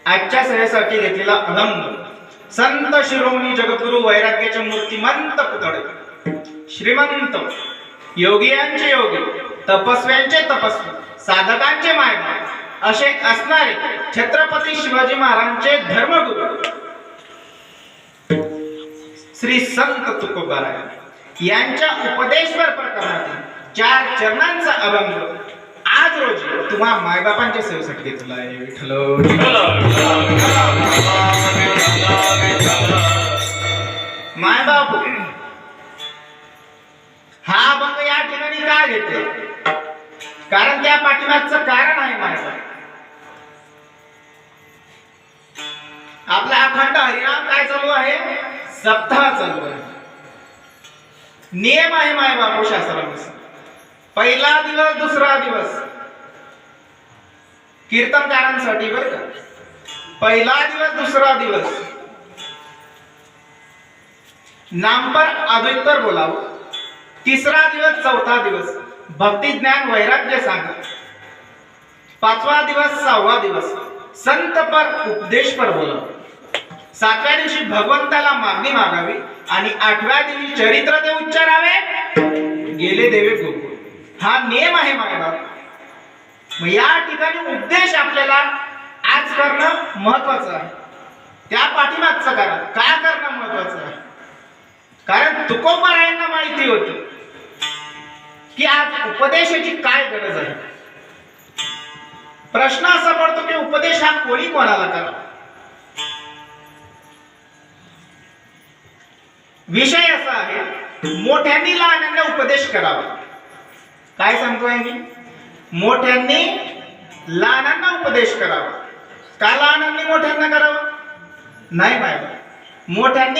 आजच्या सभेसाठी घेतलेला अभंग संत शिरोमणी जगद्गुरु वैराग्याचे मूर्तिमंत पुतळे, श्रीमंत योगियांचे योगी, तपस्व्यांचे तपस्वी, साधकांचे मायबाप असे असणारे छत्रपती शिवाजी महाराजांचे धर्मगुरु श्री संत तुकोबाराय यांच्या उपदेशवर प्रकरणातील 4 चरणांचा अभंग आज रोजी तुम्हा मायबापांच्या सेवेसाठी घेतला आहे. विठ्ठल मायबाप हा अभंग या ठिकाणी का घेतला? कारण त्या पाठीमागचं कारण आहे मायबाप. आपला अखंड हरिनाम काय चालू आहे? सप्ताह चालू आहे. नियम आहे मायबाप शास्त्रानुसार. पहिला दिवस, दुसरा दिवस कीर्तनकारांसाठी बरं का. पहिला दिवस, दुसरा दिवस नामपर अद्वैतर बोलावं. तिसरा दिवस, चौथा दिवस भक्ती ज्ञान वैराग्य सांगा. 5वा दिवस, 6वा दिवस संतपर उपदेशपर बोलावं. 7व्या दिवशी भगवंताला मागणी मागावी आणि 8व्या दिवशी चरित्र ते उच्चारावे. गेले देवे गोकुळ. हा नियम आहे मायबाप. मग या ठिकाणी उपदेश आपल्याला आज करणं महत्वाचं आहे. त्या पाठीमागचं कारण का करणं महत्वाचं आहे? कारण तुकोबारायांना माहिती होती की आज उपदेशाची काय गरज आहे. प्रश्न असा पडतो की उपदेश हा कोणी कोणाला करावा. विषय असा आहे मोठ्यांनी लहानांना उपदेश करावा. काय सांगतोय मी? मोठ्यांनी लहानांना उपदेश करावा. का लहानांनी मोठ्यांना करावा? नाही बाय. मोठ्यांनी